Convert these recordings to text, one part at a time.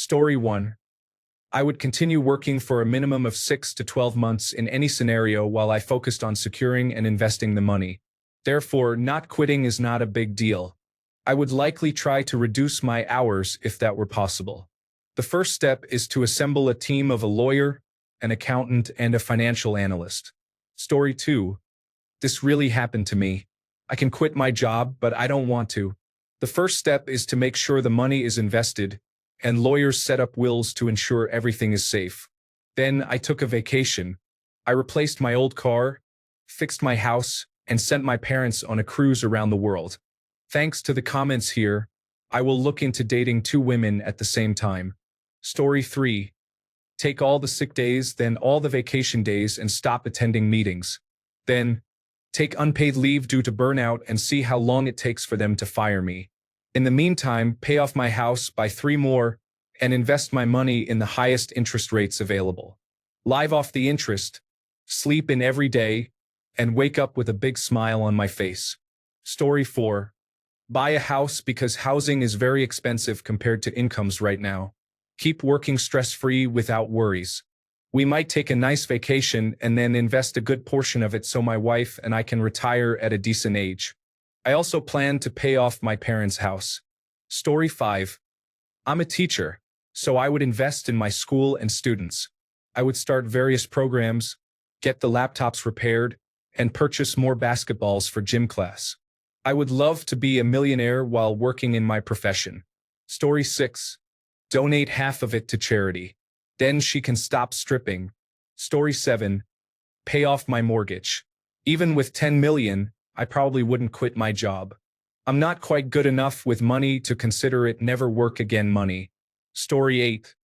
Story 1. I would continue working for a minimum of 6 to 12 months in any scenario while I focused on securing and investing the money. Therefore, not quitting is not a big deal. I would likely try to reduce my hours if that were possible. The first step is to assemble a team of a lawyer, an accountant, and a financial analyst. Story 2. This really happened to me. I can quit my job, but I don't want to. The first step is to make sure the money is invested, and lawyers set up wills to ensure everything is safe. Then I took a vacation. I replaced my old car, fixed my house, and sent my parents on a cruise around the world. Thanks to the comments here, I will look into dating 2 women at the same time. Story 3. Take all the sick days, then all the vacation days, and stop attending meetings. Then, take unpaid leave due to burnout and see how long it takes for them to fire me. In the meantime, pay off my house, buy 3 more, and invest my money in the highest interest rates available. Live off the interest, sleep in every day, and wake up with a big smile on my face. Story 4. Buy a house because housing is very expensive compared to incomes right now. Keep working stress-free without worries. We might take a nice vacation and then invest a good portion of it so my wife and I can retire at a decent age. I also plan to pay off my parents' house. Story 5. I'm a teacher, so I would invest in my school and students. I would start various programs, get the laptops repaired, and purchase more basketballs for gym class. I would love to be a millionaire while working in my profession. Story 6. Donate half of it to charity. Then she can stop stripping. Story 7. Pay off my mortgage. Even with 10 million, I probably wouldn't quit my job. I'm not quite good enough with money to consider it never work again money. Story 8.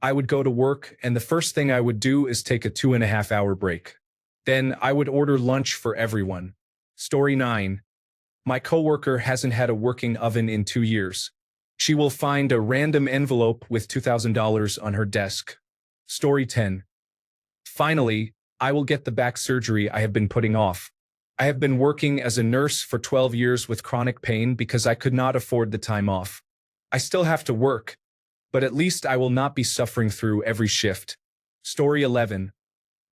I would go to work and the first thing I would do is take a 2.5-hour break. Then I would order lunch for everyone. Story 9. My coworker hasn't had a working oven in 2 years. She will find a random envelope with $2,000 on her desk. Story 10. Finally, I will get the back surgery I have been putting off. I have been working as a nurse for 12 years with chronic pain because I could not afford the time off. I still have to work, but at least I will not be suffering through every shift. Story 11.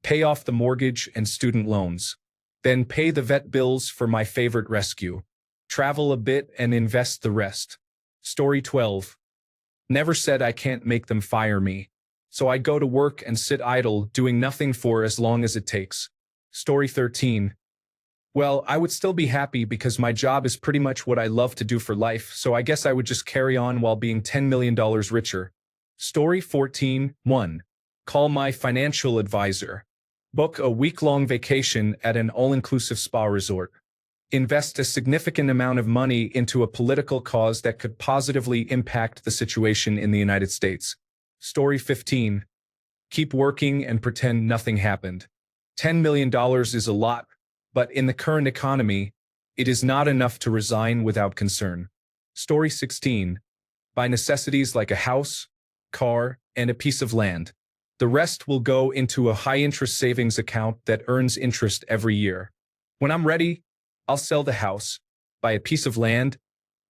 Pay off the mortgage and student loans. Then pay the vet bills for my favorite rescue. Travel a bit and invest the rest. Story 12. Never said I can't make them fire me. So I go to work and sit idle, doing nothing for as long as it takes. Story 13. Well, I would still be happy because my job is pretty much what I love to do for life, so I guess I would just carry on while being $10 million richer. Story 14. 1. Call my financial advisor. Book a week-long vacation at an all-inclusive spa resort. Invest a significant amount of money into a political cause that could positively impact the situation in the United States. Story 15. Keep working and pretend nothing happened. $10 million is a lot, but in the current economy, it is not enough to resign without concern. Story 16. Buy necessities like a house, car, and a piece of land. The rest will go into a high-interest savings account that earns interest every year. When I'm ready, I'll sell the house, buy a piece of land,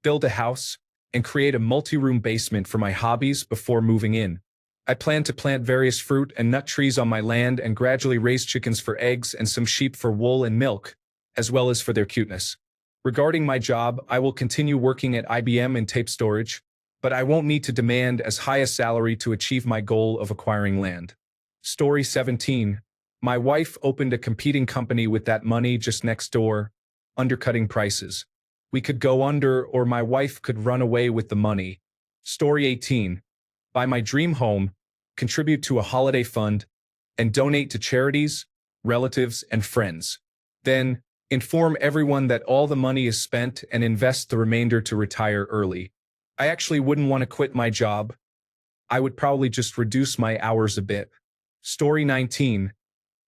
build a house, and create a multi-room basement for my hobbies before moving in. I plan to plant various fruit and nut trees on my land and gradually raise chickens for eggs and some sheep for wool and milk, as well as for their cuteness. Regarding my job, I will continue working at IBM in tape storage, but I won't need to demand as high a salary to achieve my goal of acquiring land. Story 17. My wife opened a competing company with that money just next door, undercutting prices. We could go under or my wife could run away with the money. Story 18. Buy my dream home, contribute to a holiday fund, and donate to charities, relatives, and friends. Then, inform everyone that all the money is spent and invest the remainder to retire early. I actually wouldn't want to quit my job. I would probably just reduce my hours a bit. Story 19.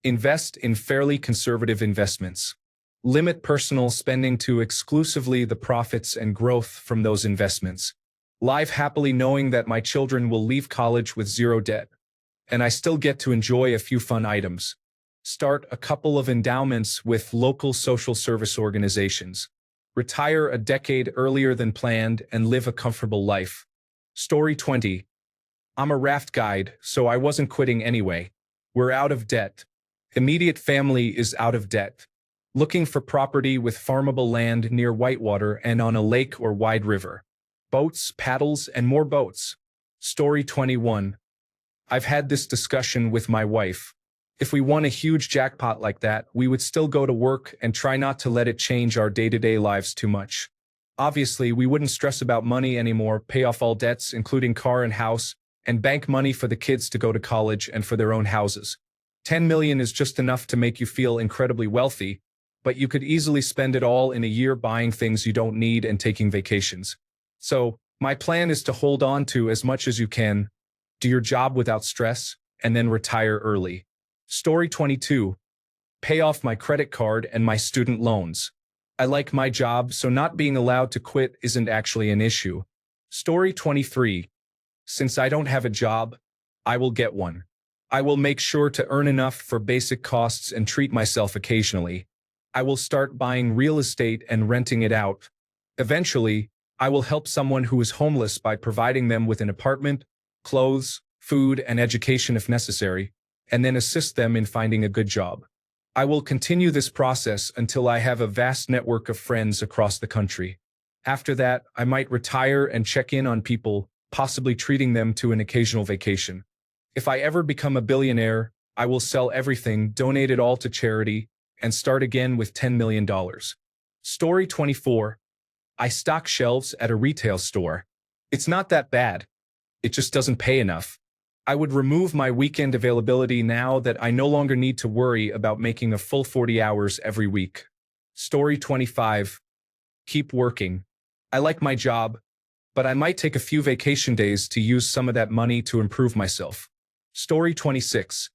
Invest in fairly conservative investments. Limit personal spending to exclusively the profits and growth from those investments. Live happily knowing that my children will leave college with 0 debt, and I still get to enjoy a few fun items. Start a couple of endowments with local social service organizations. Retire a decade earlier than planned and live a comfortable life. Story 20. I'm a raft guide, so I wasn't quitting anyway. We're out of debt. Immediate family is out of debt. Looking for property with farmable land near Whitewater and on a lake or wide river. Boats, paddles, and more boats. Story 21. I've had this discussion with my wife. If we won a huge jackpot like that, we would still go to work and try not to let it change our day-to-day lives too much. Obviously, we wouldn't stress about money anymore, pay off all debts, including car and house, and bank money for the kids to go to college and for their own houses. 10 million is just enough to make you feel incredibly wealthy, but you could easily spend it all in a year buying things you don't need and taking vacations. So, my plan is to hold on to as much as you can, do your job without stress, and then retire early. Story 22. Pay off my credit card and my student loans. I like my job, so not being allowed to quit isn't actually an issue. Story 23. Since I don't have a job, I will get one. I will make sure to earn enough for basic costs and treat myself occasionally. I will start buying real estate and renting it out. Eventually, I will help someone who is homeless by providing them with an apartment, clothes, food, and education if necessary, and then assist them in finding a good job. I will continue this process until I have a vast network of friends across the country. After that, I might retire and check in on people, possibly treating them to an occasional vacation. If I ever become a billionaire, I will sell everything, donate it all to charity, and start again with $10 million. Story 24. I stock shelves at a retail store. It's not that bad. It just doesn't pay enough. I would remove my weekend availability now that I no longer need to worry about making a full 40 hours every week. Story 25. Keep working. I like my job, but I might take a few vacation days to use some of that money to improve myself. Story 26.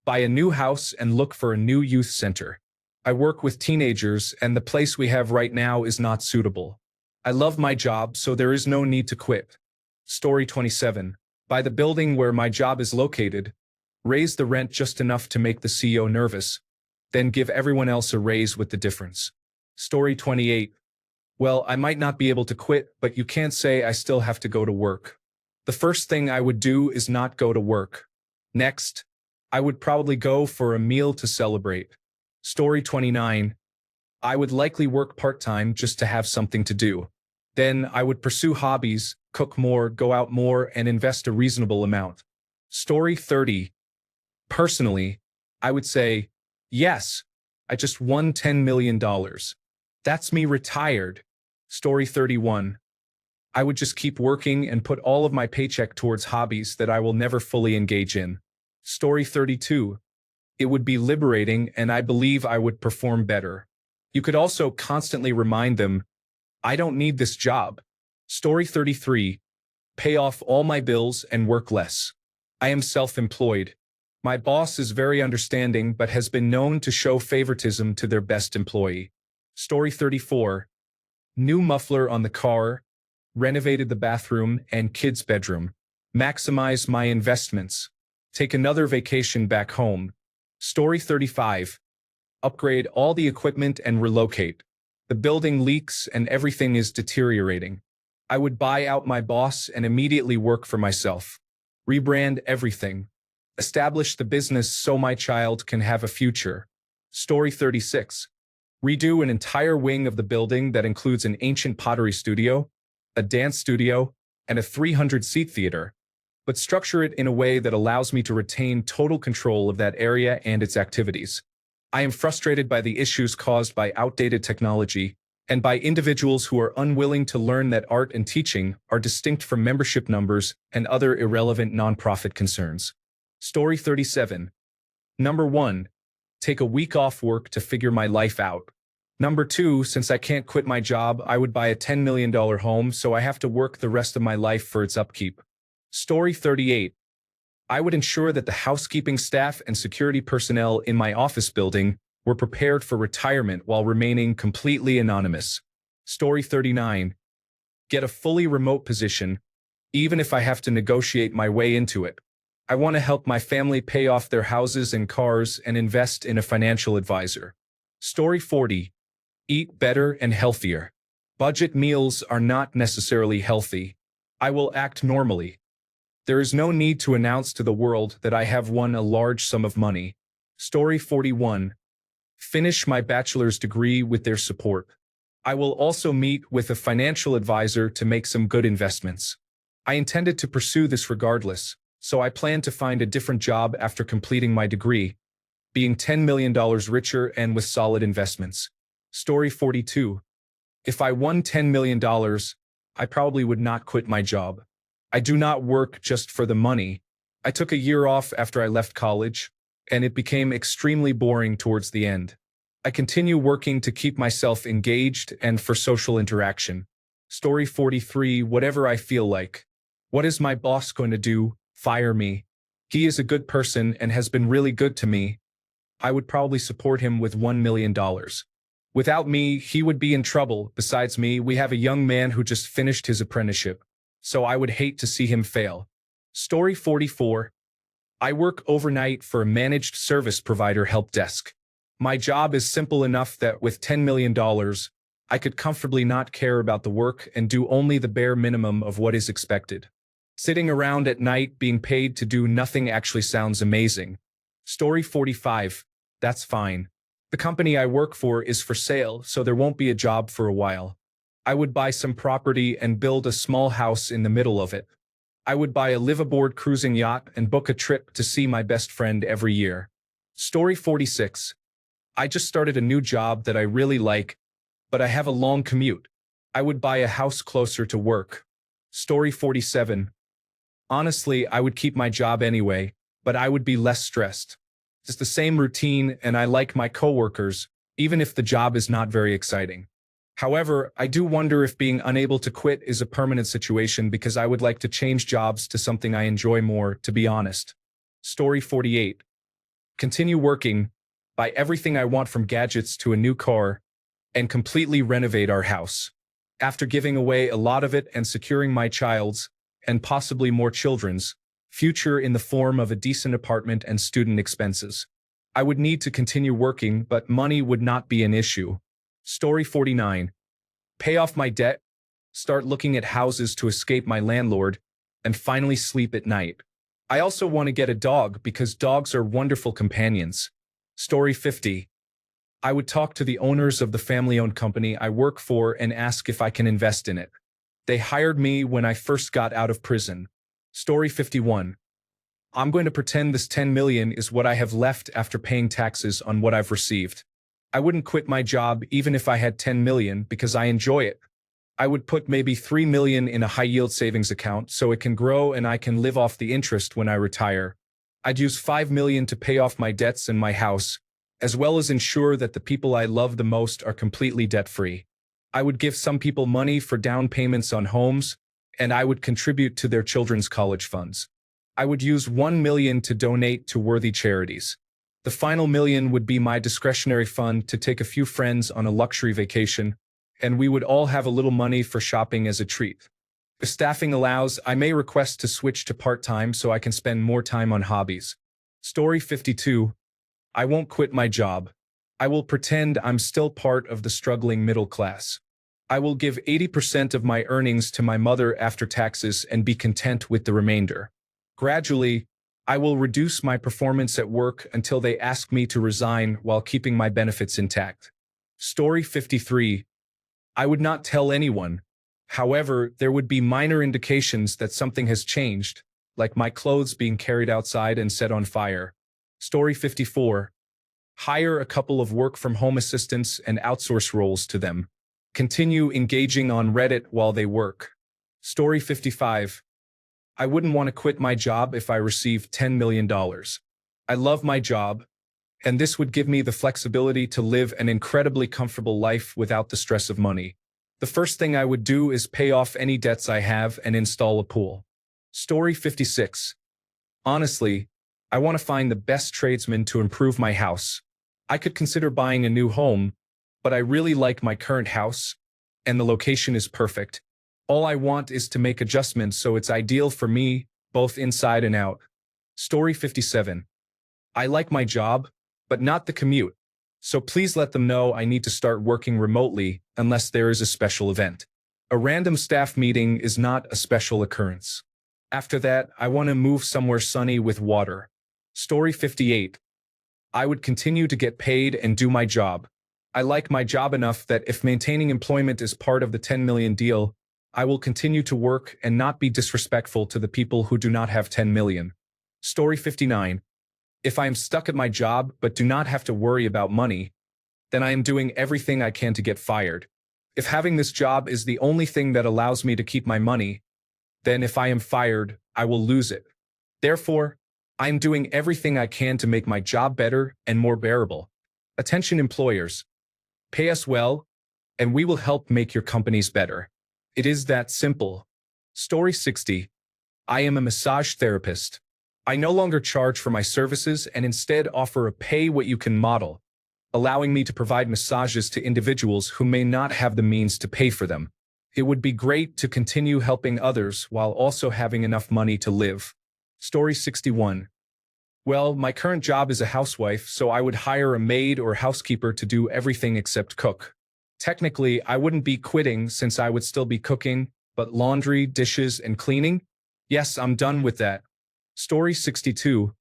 Buy a new house and look for a new youth center. I work with teenagers, and the place we have right now is not suitable. I love my job, so there is no need to quit. Story 27. Buy the building where my job is located, raise the rent just enough to make the CEO nervous, then give everyone else a raise with the difference. Story 28. Well, I might not be able to quit, but you can't say I still have to go to work. The first thing I would do is not go to work. Next, I would probably go for a meal to celebrate. Story 29. I would likely work part-time just to have something to do. Then I would pursue hobbies, cook more, go out more, and invest a reasonable amount. Story 30. Personally, I would say, yes, I just won $10 million. That's me retired. Story 31. I would just keep working and put all of my paycheck towards hobbies that I will never fully engage in. Story 32. It would be liberating, and I believe I would perform better. You could also constantly remind them, I don't need this job. Story 33. Pay off all my bills and work less. I am self-employed. My boss is very understanding but has been known to show favoritism to their best employee. Story 34. New muffler on the car, renovated the bathroom and kids' bedroom. Maximize my investments. Take another vacation back home. Story 35. Upgrade all the equipment and relocate. The building leaks and everything is deteriorating. I would buy out my boss and immediately work for myself. Rebrand everything. Establish the business so my child can have a future. Story 36. Redo an entire wing of the building that includes an ancient pottery studio, a dance studio, and a 300-seat theater, but structure it in a way that allows me to retain total control of that area and its activities. I am frustrated by the issues caused by outdated technology and by individuals who are unwilling to learn that art and teaching are distinct from membership numbers and other irrelevant nonprofit concerns. Story 37. Number 1. Take a week off work to figure my life out. Number 2. Since I can't quit my job, I would buy a $10 million home, so I have to work the rest of my life for its upkeep. Story 38. I would ensure that the housekeeping staff and security personnel in my office building were prepared for retirement while remaining completely anonymous. Story 39. Get a fully remote position, even if I have to negotiate my way into it. I want to help my family pay off their houses and cars and invest in a financial advisor. Story 40. Eat better and healthier. Budget meals are not necessarily healthy. I will act normally. There is no need to announce to the world that I have won a large sum of money. Story 41. Finish my bachelor's degree with their support. I will also meet with a financial advisor to make some good investments. I intended to pursue this regardless, so I plan to find a different job after completing my degree, being $10 million richer and with solid investments. Story 42. If I won $10 million, I probably would not quit my job. I do not work just for the money. I took a year off after I left college, and it became extremely boring towards the end. I continue working to keep myself engaged and for social interaction. Story 43. Whatever I feel like. What is my boss going to do? Fire me? He is a good person and has been really good to me. I would probably support him with $1 million. Without me, he would be in trouble. Besides me, we have a young man who just finished his apprenticeship, so I would hate to see him fail. Story 44. I work overnight for a managed service provider help desk. My job is simple enough that with $10 million, I could comfortably not care about the work and do only the bare minimum of what is expected. Sitting around at night being paid to do nothing actually sounds amazing. Story 45. That's fine. The company I work for is for sale, so there won't be a job for a while. I would buy some property and build a small house in the middle of it. I would buy a liveaboard cruising yacht and book a trip to see my best friend every year. Story 46. I just started a new job that I really like, but I have a long commute. I would buy a house closer to work. Story 47. Honestly, I would keep my job anyway, but I would be less stressed. It's the same routine and I like my coworkers, even if the job is not very exciting. However, I do wonder if being unable to quit is a permanent situation because I would like to change jobs to something I enjoy more, to be honest. Story 48. Continue working, buy everything I want from gadgets to a new car, and completely renovate our house. After giving away a lot of it and securing my child's, and possibly more children's, future in the form of a decent apartment and student expenses. I would need to continue working, but money would not be an issue. Story 49. Pay off my debt, start looking at houses to escape my landlord, and finally sleep at night. I also want to get a dog because dogs are wonderful companions. Story 50. I would talk to the owners of the family-owned company I work for and ask if I can invest in it. They hired me when I first got out of prison. Story 51. I'm going to pretend this 10 million is what I have left after paying taxes on what I've received. I wouldn't quit my job even if I had 10 million because I enjoy it. I would put maybe 3 million in a high-yield savings account so it can grow and I can live off the interest when I retire. I'd use 5 million to pay off my debts and my house, as well as ensure that the people I love the most are completely debt-free. I would give some people money for down payments on homes, and I would contribute to their children's college funds. I would use 1 million to donate to worthy charities. The final million would be my discretionary fund to take a few friends on a luxury vacation, and we would all have a little money for shopping as a treat. If staffing allows, I may request to switch to part-time so I can spend more time on hobbies. Story 52. I won't quit my job. I will pretend I'm still part of the struggling middle class. I will give 80% of my earnings to my mother after taxes and be content with the remainder. Gradually, I will reduce my performance at work until they ask me to resign while keeping my benefits intact. Story 53. I would not tell anyone. However, there would be minor indications that something has changed, like my clothes being carried outside and set on fire. Story 54. Hire a couple of work-from-home assistants and outsource roles to them. Continue engaging on Reddit while they work. Story 55. I wouldn't want to quit my job if I received $10 million. I love my job, and this would give me the flexibility to live an incredibly comfortable life without the stress of money. The first thing I would do is pay off any debts I have and install a pool. Story 56. Honestly, I want to find the best tradesman to improve my house. I could consider buying a new home, but I really like my current house, and the location is perfect. All I want is to make adjustments so it's ideal for me, both inside and out. Story 57. I like my job, but not the commute. So please let them know I need to start working remotely unless there is a special event. A random staff meeting is not a special occurrence. After that, I want to move somewhere sunny with water. Story 58. I would continue to get paid and do my job. I like my job enough that if maintaining employment is part of the 10 million deal, I will continue to work and not be disrespectful to the people who do not have 10 million. Story 59. If I am stuck at my job but do not have to worry about money, then I am doing everything I can to get fired. If having this job is the only thing that allows me to keep my money, then if I am fired, I will lose it. Therefore, I am doing everything I can to make my job better and more bearable. Attention employers, pay us well, and we will help make your companies better. It is that simple. Story 60. I am a massage therapist. I no longer charge for my services and instead offer a pay-what-you-can model, allowing me to provide massages to individuals who may not have the means to pay for them. It would be great to continue helping others while also having enough money to live. Story 61. Well, my current job is a housewife, so I would hire a maid or housekeeper to do everything except cook. Technically, I wouldn't be quitting since I would still be cooking, but laundry, dishes, and cleaning? Yes, I'm done with that. Story 62.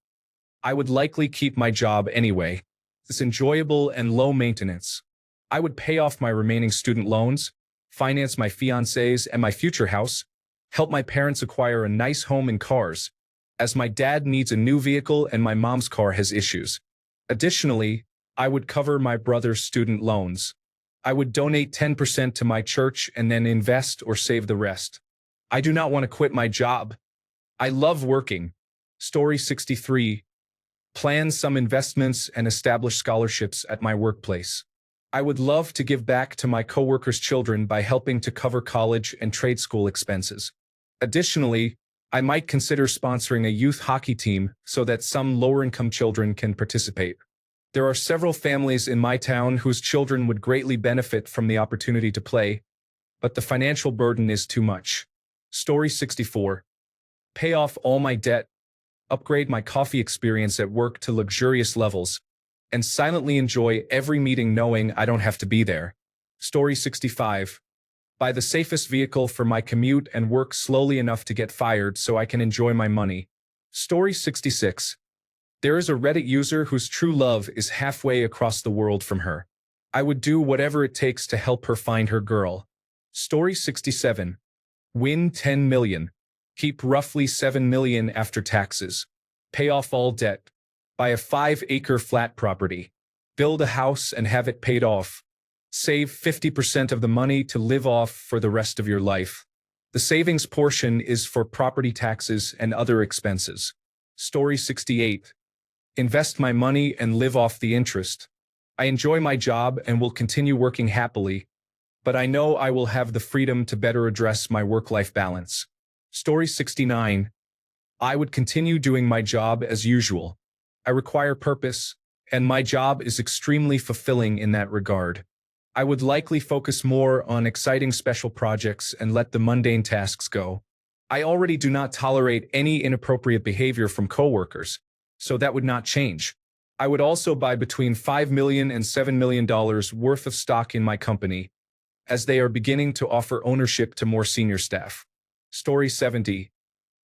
I would likely keep my job anyway. It's enjoyable and low maintenance. I would pay off my remaining student loans, finance my fiancé's and my future house, help my parents acquire a nice home and cars, as my dad needs a new vehicle and my mom's car has issues. Additionally, I would cover my brother's student loans. I would donate 10% to my church and then invest or save the rest. I do not want to quit my job. I love working. Story 63. Plan some investments and establish scholarships at my workplace. I would love to give back to my coworkers' children by helping to cover college and trade school expenses. Additionally, I might consider sponsoring a youth hockey team so that some lower-income children can participate. There are several families in my town whose children would greatly benefit from the opportunity to play, but the financial burden is too much. Story 64. Pay off all my debt, upgrade my coffee experience at work to luxurious levels, and silently enjoy every meeting knowing I don't have to be there. Story 65. Buy the safest vehicle for my commute and work slowly enough to get fired so I can enjoy my money. Story 66. There is a Reddit user whose true love is halfway across the world from her. I would do whatever it takes to help her find her girl. Story 67. Win 10 million. Keep roughly 7 million after taxes. Pay off all debt. Buy a 5-acre flat property. Build a house and have it paid off. Save 50% of the money to live off for the rest of your life. The savings portion is for property taxes and other expenses. Story 68. Invest my money and live off the interest. I enjoy my job and will continue working happily, but I know I will have the freedom to better address my work-life balance. Story 69. I would continue doing my job as usual. I require purpose, and my job is extremely fulfilling in that regard. I would likely focus more on exciting special projects and let the mundane tasks go. I already do not tolerate any inappropriate behavior from coworkers, so that would not change. I would also buy between $5 million and $7 million worth of stock in my company, as they are beginning to offer ownership to more senior staff. Story 70.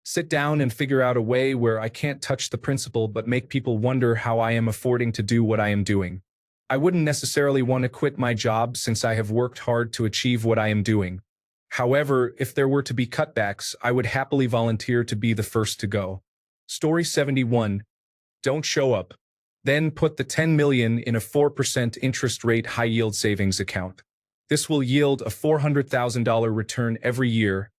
Sit down and figure out a way where I can't touch the principal but make people wonder how I am affording to do what I am doing. I wouldn't necessarily want to quit my job since I have worked hard to achieve what I am doing. However, if there were to be cutbacks, I would happily volunteer to be the first to go. Story 71. Don't show up. Then put the 10 million in a 4% interest rate high-yield savings account. This will yield a $400,000 return every year,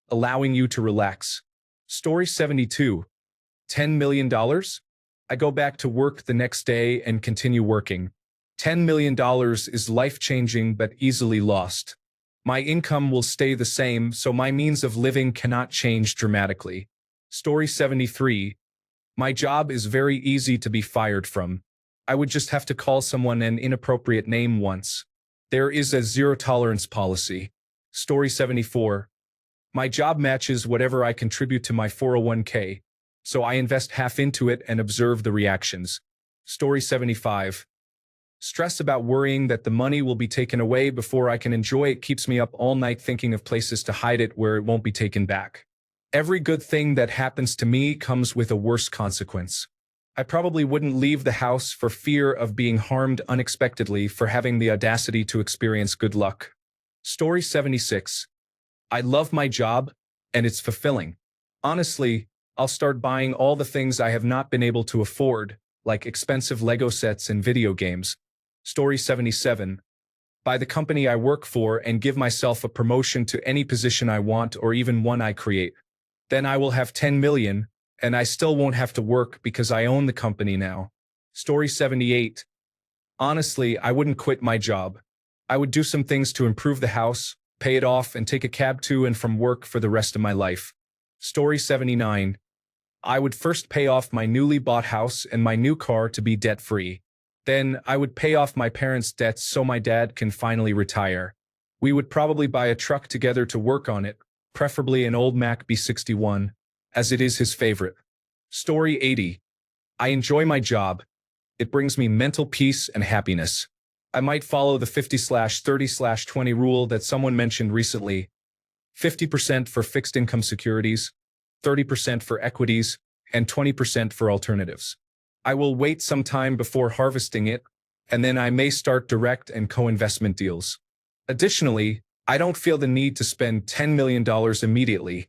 allowing you to relax. Story 72. $10 million? I go back to work the next day and continue working. $10 million is life-changing but easily lost. My income will stay the same, so my means of living cannot change dramatically. Story 73. My job is very easy to be fired from. I would just have to call someone an inappropriate name once. There is a zero-tolerance policy. Story 74. My job matches whatever I contribute to my 401k, so I invest half into it and observe the reactions. Story 75. Stress about worrying that the money will be taken away before I can enjoy it keeps me up all night thinking of places to hide it where it won't be taken back. Every good thing that happens to me comes with a worse consequence. I probably wouldn't leave the house for fear of being harmed unexpectedly for having the audacity to experience good luck. Story 76. I love my job, and it's fulfilling. Honestly, I'll start buying all the things I have not been able to afford, like expensive Lego sets and video games. Story 77. Buy the company I work for and give myself a promotion to any position I want or even one I create. Then I will have 10 million, and I still won't have to work because I own the company now. Story 78. Honestly, I wouldn't quit my job. I would do some things to improve the house, pay it off, and take a cab to and from work for the rest of my life. Story 79. I would first pay off my newly bought house and my new car to be debt-free. Then I would pay off my parents' debts so my dad can finally retire. We would probably buy a truck together to work on it, preferably an old Mac B61, as it is his favorite. Story 80. I enjoy my job. It brings me mental peace and happiness. I might follow the 50/30/20 rule that someone mentioned recently. 50% for fixed income securities, 30% for equities, and 20% for alternatives. I will wait some time before harvesting it, and then I may start direct and co-investment deals. Additionally, I don't feel the need to spend $10 million immediately.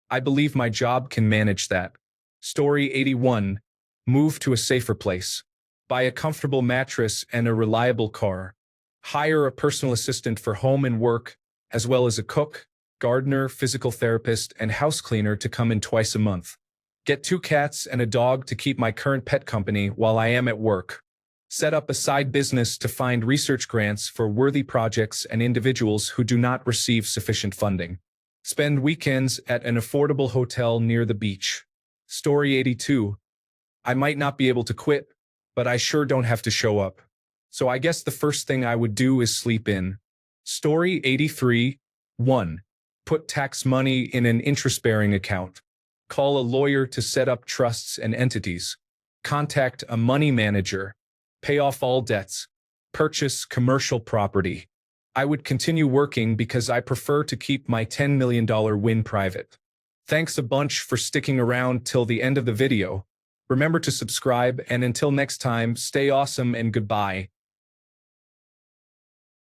I believe my job can manage that. Story 81. Move to a safer place. Buy a comfortable mattress and a reliable car. Hire a personal assistant for home and work, as well as a cook, gardener, physical therapist, and house cleaner to come in twice a month. Get 2 cats and a dog to keep my current pet company while I am at work. Set up a side business to find research grants for worthy projects and individuals who do not receive sufficient funding. Spend weekends at an affordable hotel near the beach. Story 82. I might not be able to quit, but I sure don't have to show up. So I guess the first thing I would do is sleep in. Story 83. 1. Put tax money in an interest-bearing account. Call a lawyer to set up trusts and entities. Contact a money manager. Pay off all debts. Purchase commercial property. I would continue working because I prefer to keep my $10 million win private. Thanks a bunch for sticking around till the end of the video. Remember to subscribe, and until next time, stay awesome and goodbye.